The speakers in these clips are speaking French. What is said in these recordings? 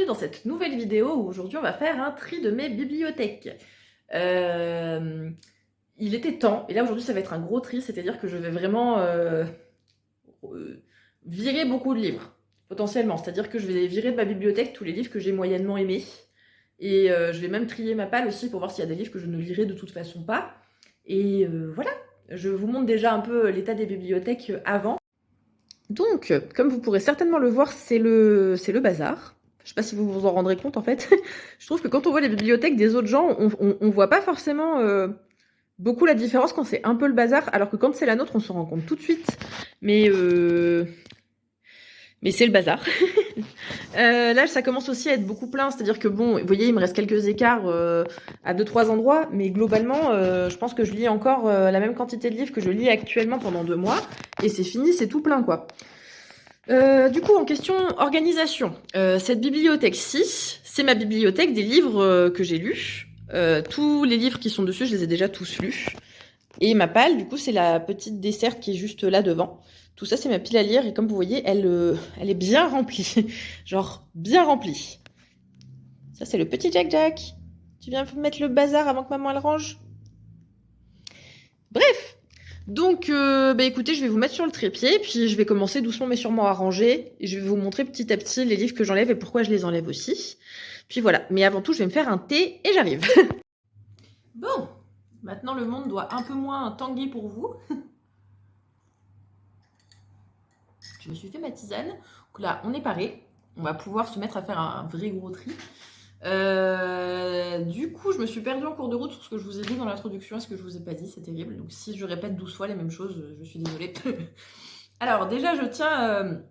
bienvenue dans cette nouvelle vidéo où aujourd'hui on va faire un tri de mes bibliothèques. Il était temps, et là aujourd'hui ça va être un gros tri, c'est-à-dire que je vais vraiment virer beaucoup de livres, potentiellement. C'est-à-dire que je vais virer de ma bibliothèque tous les livres que j'ai moyennement aimés. Et je vais même trier ma palle aussi pour voir s'il y a des livres que je ne lirai de toute façon pas. Et voilà, je vous montre déjà un peu l'état des bibliothèques avant. Donc, comme vous pourrez certainement le voir, c'est le bazar. Je sais pas si vous vous en rendrez compte en fait. Je trouve que quand on voit les bibliothèques des autres gens, on voit pas forcément beaucoup la différence quand c'est un peu le bazar, alors que quand c'est la nôtre, on se rend compte tout de suite. Mais c'est le bazar. Là, ça commence aussi à être beaucoup plein, c'est-à-dire que bon, vous voyez, il me reste quelques écarts à 2-3 endroits, mais globalement, je pense que je lis encore la même quantité de livres que je lis actuellement pendant 2 mois, et c'est fini, c'est tout plein, quoi. Du coup, en question organisation, cette bibliothèque-ci, c'est ma bibliothèque des livres que j'ai lus. Tous les livres qui sont dessus, je les ai déjà tous lus. Et ma palle, du coup, c'est la petite desserte qui est juste là devant. Tout ça, c'est ma pile à lire, et comme vous voyez, elle est bien remplie. Genre, bien remplie. Ça, c'est le petit Jack-Jack. Tu viens mettre le bazar avant que maman elle range? Bref. Donc, écoutez, je vais vous mettre sur le trépied, puis je vais commencer doucement mais sûrement à ranger. Et je vais vous montrer petit à petit les livres que j'enlève et pourquoi je les enlève aussi. Puis voilà. Mais avant tout, je vais me faire un thé et j'arrive. Bon. Maintenant, le monde doit un peu moins tanguer pour vous. Je me suis fait ma tisane. Donc là, on est paré. On va pouvoir se mettre à faire un vrai gros tri. Du coup, je me suis perdue en cours de route sur ce que je vous ai dit dans l'introduction et ce que je vous ai pas dit, c'est terrible. Donc si je répète 12 fois les mêmes choses, je suis désolée. Alors déjà, je tiens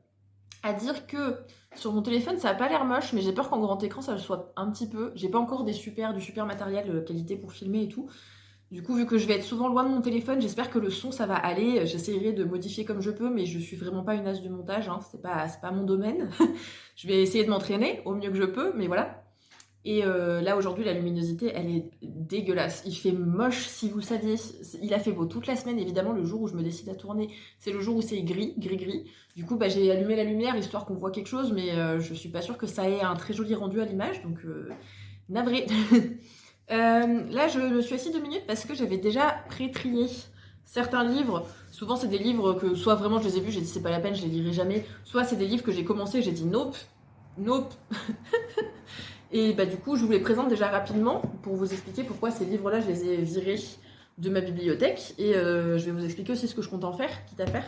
à dire que sur mon téléphone, ça a pas l'air moche, mais j'ai peur qu'en grand écran, ça le soit un petit peu. J'ai pas encore du super matériel qualité pour filmer et tout. Du coup, vu que je vais être souvent loin de mon téléphone, j'espère que le son, ça va aller. J'essaierai de modifier comme je peux, mais je suis vraiment pas une as du montage, hein. C'est pas mon domaine. Je vais essayer de m'entraîner au mieux que je peux, mais voilà. Et là, aujourd'hui, la luminosité, elle est dégueulasse. Il fait moche, si vous saviez. Il a fait beau toute la semaine, évidemment. Le jour où je me décide à tourner, c'est le jour où c'est gris. Du coup, j'ai allumé la lumière, histoire qu'on voit quelque chose, mais je suis pas sûre que ça ait un très joli rendu à l'image, donc navré. Là, je me suis assise 2 minutes parce que j'avais déjà pré-trié certains livres. Souvent, c'est des livres que soit vraiment je les ai vus, j'ai dit c'est pas la peine, je les lirai jamais. Soit c'est des livres que j'ai commencé, j'ai dit nope, nope. Et du coup, je vous les présente déjà rapidement pour vous expliquer pourquoi ces livres-là, je les ai virés de ma bibliothèque. Et je vais vous expliquer aussi ce que je compte en faire, quitte à faire.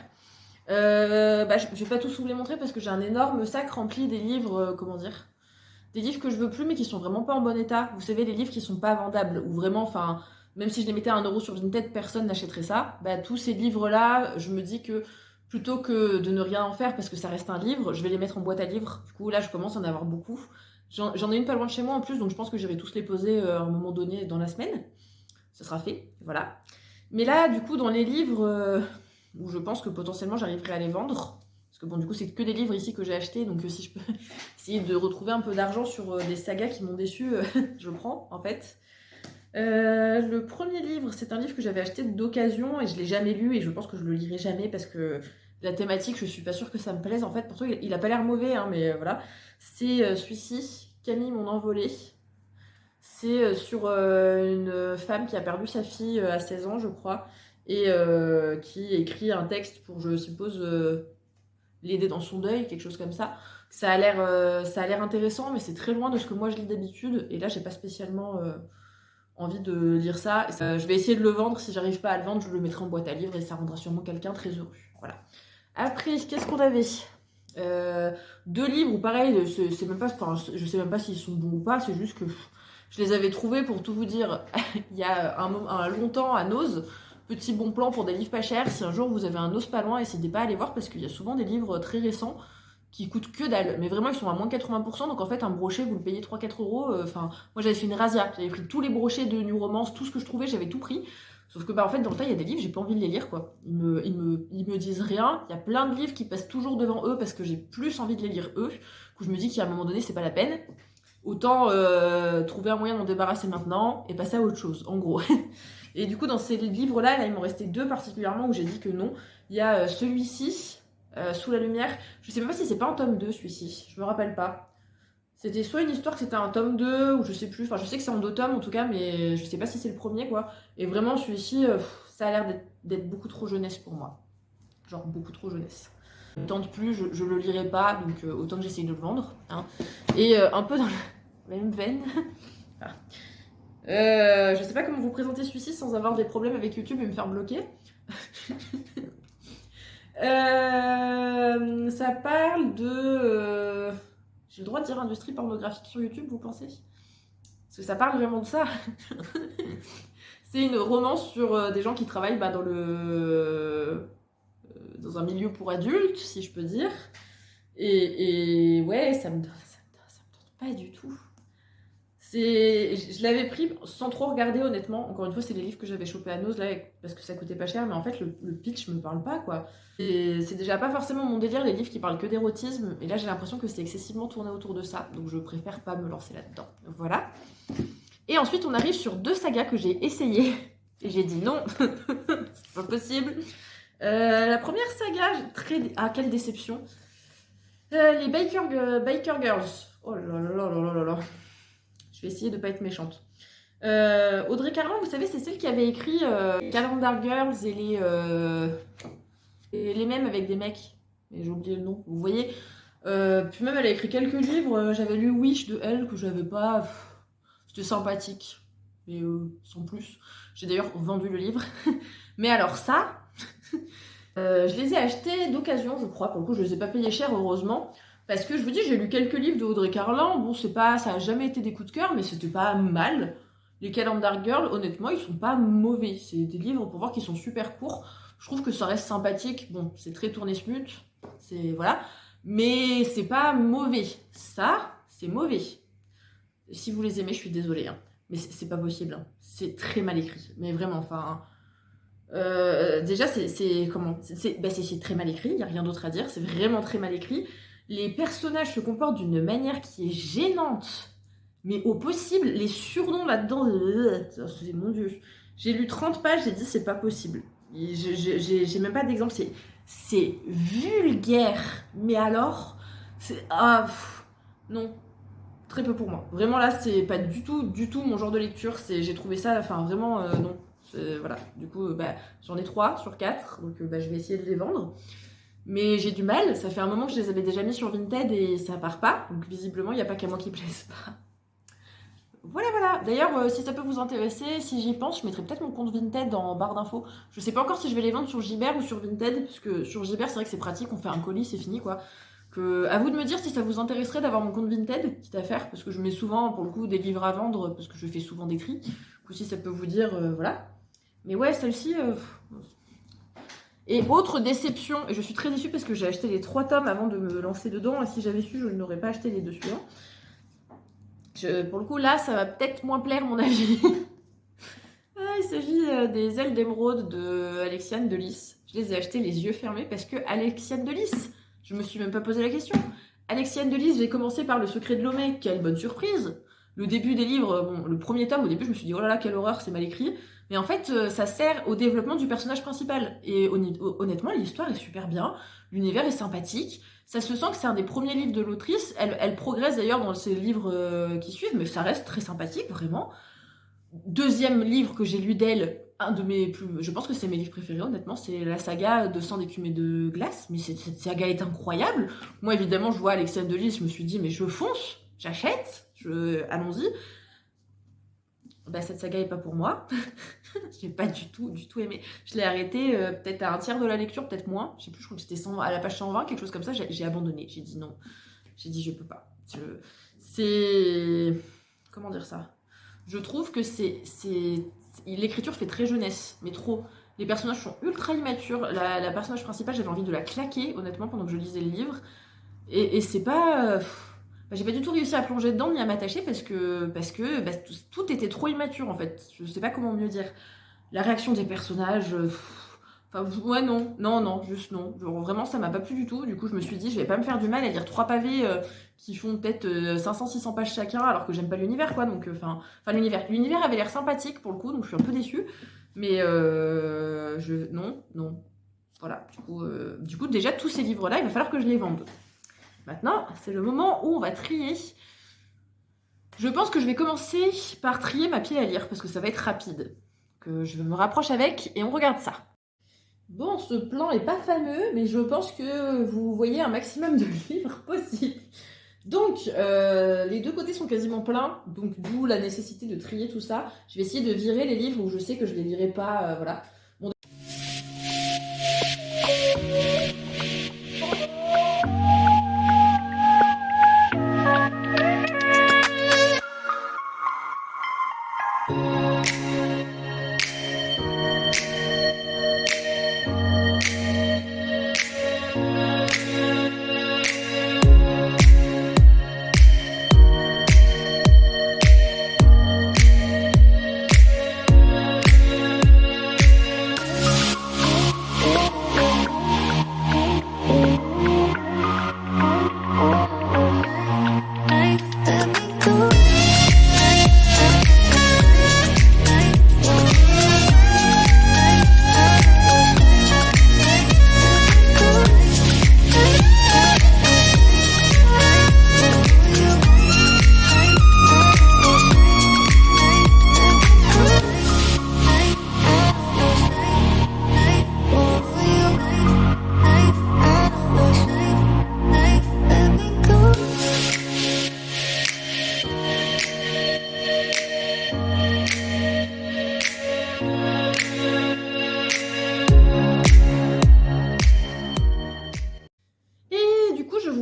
Je vais pas tous vous les montrer parce que j'ai un énorme sac rempli des livres, des livres que je veux plus mais qui sont vraiment pas en bon état. Vous savez, les livres qui sont pas vendables, ou vraiment, enfin, même si je les mettais à 1€ sur Vinted, personne n'achèterait ça. Tous ces livres-là, je me dis que plutôt que de ne rien en faire parce que ça reste un livre, je vais les mettre en boîte à livres. Du coup, là, je commence à en avoir beaucoup. J'en ai une pas loin de chez moi en plus, donc je pense que j'irai tous les poser à un moment donné dans la semaine. Ce sera fait, voilà. Mais là, du coup, dans les livres où je pense que potentiellement j'arriverai à les vendre, parce que bon, du coup, c'est que des livres ici que j'ai achetés, donc si je peux essayer de retrouver un peu d'argent sur des sagas qui m'ont déçu, je prends, en fait. Le premier livre, c'est un livre que j'avais acheté d'occasion et je l'ai jamais lu et je pense que je le lirai jamais parce que la thématique, je suis pas sûre que ça me plaise. En fait, pourtant, il a pas l'air mauvais, hein, mais voilà. C'est celui-ci, Camille, mon envolée. C'est sur une femme qui a perdu sa fille à 16 ans, je crois, et qui écrit un texte pour, je suppose, l'aider dans son deuil, quelque chose comme ça. Ça a l'air intéressant, mais c'est très loin de ce que moi je lis d'habitude. Et là, j'ai pas spécialement envie de lire ça. Je vais essayer de le vendre. Si j'arrive pas à le vendre, je le mettrai en boîte à livres et ça rendra sûrement quelqu'un très heureux. Voilà. Après, qu'est-ce qu'on avait 2 livres où pareil, c'est même pas, enfin, je sais même pas s'ils sont bons ou pas. C'est juste que je les avais trouvés, pour tout vous dire, il y a un longtemps à Nose. Petit bon plan pour des livres pas chers. Si un jour vous avez un os pas loin, n'hésitez pas à aller voir parce qu'il y a souvent des livres très récents qui coûtent que dalle. Mais vraiment, ils sont à moins 80%. Donc en fait, un brochet, vous le payez 3-4€. Enfin, moi j'avais fait une razzia. J'avais pris tous les brochets de New Romance, tout ce que je trouvais, j'avais tout pris. Sauf que en fait, dans le tas, il y a des livres, j'ai pas envie de les lire, quoi. Ils me disent rien. Il y a plein de livres qui passent toujours devant eux parce que j'ai plus envie de les lire eux. Du coup, je me dis qu'à un moment donné, c'est pas la peine. Autant trouver un moyen de m'en débarrasser maintenant et passer à autre chose, en gros. Et du coup, dans ces livres-là, il m'en restait 2 particulièrement où j'ai dit que non. Il y a celui-ci, Sous la lumière. Je sais même pas si c'est pas un tome 2, celui-ci. Je me rappelle pas. C'était soit une histoire, c'était un tome 2, ou je sais plus, enfin je sais que c'est en 2 tomes en tout cas, mais je sais pas si c'est le premier quoi. Et vraiment celui-ci, ça a l'air d'être beaucoup trop jeunesse pour moi. Genre beaucoup trop jeunesse. Je ne tente plus, je le lirai pas, donc autant que j'essaye de le vendre. Hein. Et un peu dans la même veine. Je sais pas comment vous présenter celui-ci sans avoir des problèmes avec YouTube et me faire bloquer. Ça parle de... J'ai le droit de dire industrie pornographique sur YouTube, vous pensez? Parce que ça parle vraiment de ça. C'est une romance sur des gens qui travaillent dans un milieu pour adultes, si je peux dire. Et ouais, ça me donne pas du tout. Je l'avais pris sans trop regarder honnêtement. Encore une fois, c'est les livres que j'avais chopés à Nose là, parce que ça coûtait pas cher, mais en fait le pitch me parle pas quoi. Et c'est déjà pas forcément mon délire les livres qui parlent que d'érotisme, et là j'ai l'impression que c'est excessivement tourné autour de ça, donc je préfère pas me lancer là-dedans. Voilà. Et ensuite on arrive sur 2 sagas que j'ai essayées, et j'ai dit non, c'est pas possible. La première saga, ah quelle déception. Les Biker Girls. Oh là là là là là là. Je vais essayer de pas être méchante. Audrey Carlan, vous savez, c'est celle qui avait écrit Calendar Girls et les mêmes avec des mecs. Mais j'ai oublié le nom, vous voyez. Puis même, elle a écrit quelques livres. J'avais lu Wish de elle, que j'avais pas... C'était sympathique, mais sans plus. J'ai d'ailleurs vendu le livre. Mais alors ça, je les ai achetés d'occasion, je crois. Pour le coup, je les ai pas payés cher, heureusement. Parce que je vous dis, j'ai lu quelques livres de Audrey Carlan. Bon, ça a jamais été des coups de cœur, mais c'était pas mal. Les Calendar Girls, honnêtement, ils sont pas mauvais. C'est des livres pour voir qu'ils sont super courts. Je trouve que ça reste sympathique. Bon, c'est très tourné smut. C'est voilà. Mais c'est pas mauvais. Ça, c'est mauvais. Si vous les aimez, je suis désolée. Hein. Mais c'est pas possible. Hein. C'est très mal écrit. Mais vraiment, enfin... déjà, c'est comment c'est très mal écrit. Il n'y a rien d'autre à dire. C'est vraiment très mal écrit. Les personnages se comportent d'une manière qui est gênante, mais au possible, les surnoms là-dedans, c'est mon Dieu. J'ai lu 30 pages, j'ai dit c'est pas possible. J'ai même pas d'exemple, c'est vulgaire, mais alors, non, très peu pour moi. Vraiment là, c'est pas du tout mon genre de lecture. J'ai trouvé ça, enfin vraiment non. Voilà, du coup, j'en ai 3 sur 4, donc je vais essayer de les vendre. Mais j'ai du mal, ça fait un moment que je les avais déjà mis sur Vinted et ça part pas. Donc visiblement, il n'y a pas qu'à moi qui plaise pas. Voilà. D'ailleurs, si ça peut vous intéresser, si j'y pense, je mettrai peut-être mon compte Vinted en barre d'infos. Je sais pas encore si je vais les vendre sur Gibert ou sur Vinted, parce que sur Gibert, c'est vrai que c'est pratique, on fait un colis, c'est fini quoi. À vous de me dire si ça vous intéresserait d'avoir mon compte Vinted, quitte à faire, parce que je mets souvent, pour le coup, des livres à vendre, parce que je fais souvent des tri. Du coup, si ça peut vous dire, voilà. Mais ouais, celle-ci... Et autre déception, et je suis très déçue parce que j'ai acheté les 3 tomes avant de me lancer dedans, et si j'avais su, je n'aurais pas acheté les 2 suivants. Pour le coup, là, ça va peut-être moins plaire, mon avis. Il s'agit des ailes d'émeraude de Alexiane de Lys. Je les ai achetées les yeux fermés parce que Alexiane de Lys, je me suis même pas posé la question. Alexiane de Lys, j'ai commencé par Le Secret de Lomé, quelle bonne surprise. Le début des livres, bon, le premier tome, au début, je me suis dit, oh là là, quelle horreur, c'est mal écrit. Mais en fait, ça sert au développement du personnage principal. Et honnêtement, l'histoire est super bien. L'univers est sympathique. Ça se sent que c'est un des premiers livres de l'autrice. Elle progresse d'ailleurs dans ses livres qui suivent, mais ça reste très sympathique, vraiment. Deuxième livre que j'ai lu d'elle, je pense que c'est mes livres préférés, honnêtement, c'est la saga de Sang d'écume et de glace. Mais cette saga est incroyable. Moi, évidemment, je vois Alexiane de Lys, je me suis dit, mais je fonce, j'achète, allons-y. Cette saga est pas pour moi. J'ai pas du tout aimé. Je l'ai arrêté peut-être à un tiers de la lecture, peut-être moins. Je sais plus, je crois que c'était à la page 120, quelque chose comme ça. J'ai abandonné. J'ai dit non. J'ai dit je peux pas. Comment dire ça? Je trouve que l'écriture fait très jeunesse, mais trop. Les personnages sont ultra immatures. La personnage principale, j'avais envie de la claquer, honnêtement, pendant que je lisais le livre. Et c'est pas... j'ai pas du tout réussi à plonger dedans ni à m'attacher parce que tout était trop immature en fait. Je sais pas comment mieux dire. La réaction des personnages... ouais, non, juste non. Genre, vraiment, ça m'a pas plu du tout. Du coup, je me suis dit, je vais pas me faire du mal à lire 3 pavés qui font peut-être 500-600 pages chacun, alors que j'aime pas l'univers, quoi. Donc, l'univers avait l'air sympathique pour le coup, donc je suis un peu déçue. Mais non. Voilà. Du coup, déjà, tous ces livres-là, il va falloir que je les vende. Maintenant, c'est le moment où on va trier. Je pense que je vais commencer par trier ma pile à lire parce que ça va être rapide. Que je me rapproche avec et on regarde ça. Bon, ce plan est pas fameux, mais je pense que vous voyez un maximum de livres possible. Donc, les deux côtés sont quasiment pleins, donc d'où la nécessité de trier tout ça. Je vais essayer de virer les livres où je sais que je les lirai pas, voilà. Bon,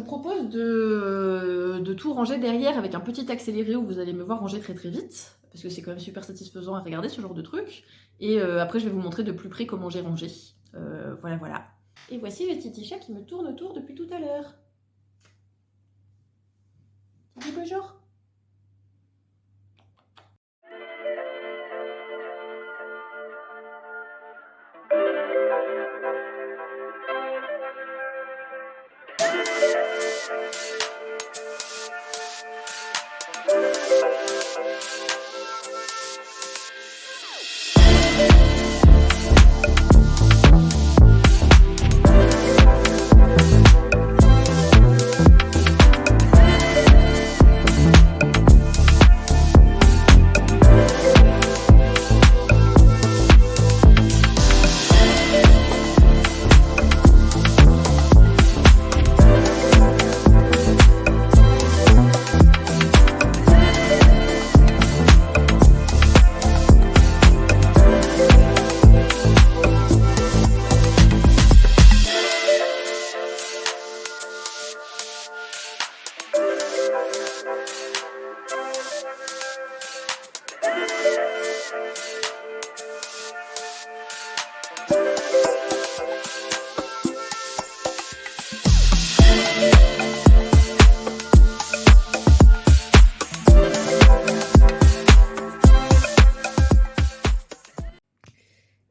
propose de tout ranger derrière avec un petit accéléré où vous allez me voir ranger très très vite, parce que c'est quand même super satisfaisant à regarder ce genre de truc. Et après je vais vous montrer de plus près comment j'ai rangé. Voilà voilà. Et voici le petit chat qui me tourne autour depuis tout à l'heure. Tu dis bonjour?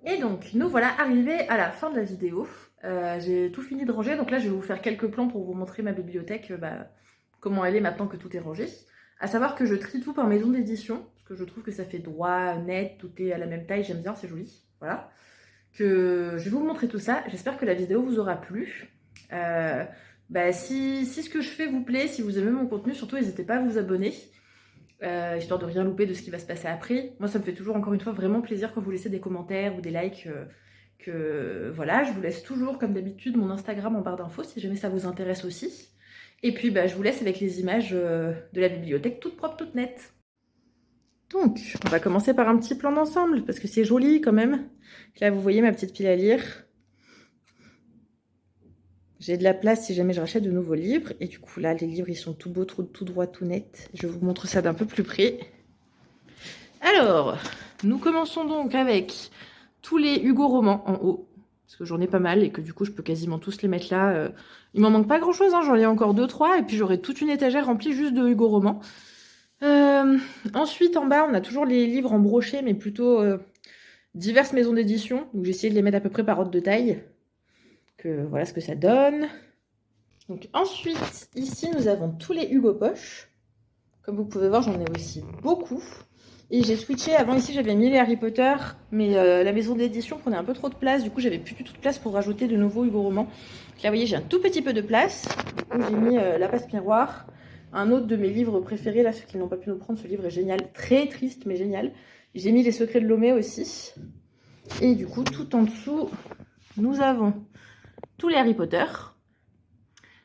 Et donc, nous voilà arrivés à la fin de la vidéo. J'ai tout fini de ranger, donc là je vais vous faire quelques plans pour vous montrer ma bibliothèque, comment elle est maintenant que tout est rangé. À savoir que je trie tout par maison d'édition, parce que je trouve que ça fait droit, net, tout est à la même taille, j'aime bien, c'est joli. Voilà. Que je vais vous montrer tout ça, j'espère que la vidéo vous aura plu. Si ce que je fais vous plaît, si vous aimez mon contenu, surtout n'hésitez pas à vous abonner. Histoire de rien louper de ce qui va se passer après. Moi ça me fait toujours encore une fois vraiment plaisir quand vous laissez des commentaires ou des likes. Voilà, je vous laisse toujours comme d'habitude mon Instagram en barre d'infos si jamais ça vous intéresse aussi. Et puis je vous laisse avec les images de la bibliothèque toute propre, toute nette. Donc on va commencer par un petit plan d'ensemble parce que c'est joli quand même. Là vous voyez ma petite pile à lire. J'ai de la place si jamais je rachète de nouveaux livres. Et du coup, là, les livres, ils sont tout beaux, tout droits, tout nets. Je vous montre ça d'un peu plus près. Alors, nous commençons donc avec tous les Hugo romans en haut. Parce que j'en ai pas mal et que du coup, je peux quasiment tous les mettre là. Il m'en manque pas grand-chose, hein, j'en ai encore 2-3. Et puis, j'aurai toute une étagère remplie juste de Hugo romans. Ensuite, en bas, on a toujours les livres en brochet, mais plutôt diverses maisons d'édition. Donc, j'ai essayé de les mettre à peu près par ordre de taille. Voilà ce que ça donne. Donc ensuite, ici, nous avons tous les Hugo Poche. Comme vous pouvez voir, j'en ai aussi beaucoup. Et j'ai switché. Avant, ici, j'avais mis les Harry Potter, mais la maison d'édition prenait un peu trop de place. Du coup, j'avais plus du tout de place pour rajouter de nouveaux Hugo romans. Là, vous voyez, j'ai un tout petit peu de place. Du coup, j'ai mis la passe miroir, un autre de mes livres préférés, là, ceux qui n'ont pas pu nous prendre, ce livre est génial, très triste mais génial. J'ai mis Les Secrets de Lomé aussi. Et du coup, tout en dessous, nous avons tous les Harry Potter.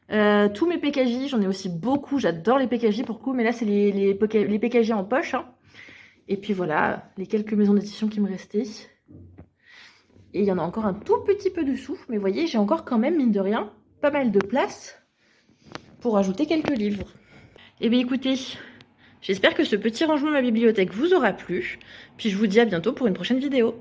Tous mes PKJ, j'en ai aussi beaucoup, j'adore les PKJ pour le coup, mais là c'est les PKJ en poche. Hein. Et puis voilà, les quelques maisons d'édition qui me restaient. Et il y en a encore un tout petit peu dessous, mais vous voyez, j'ai encore quand même, mine de rien, pas mal de place pour ajouter quelques livres. Et bien écoutez, j'espère que ce petit rangement de ma bibliothèque vous aura plu, puis je vous dis à bientôt pour une prochaine vidéo.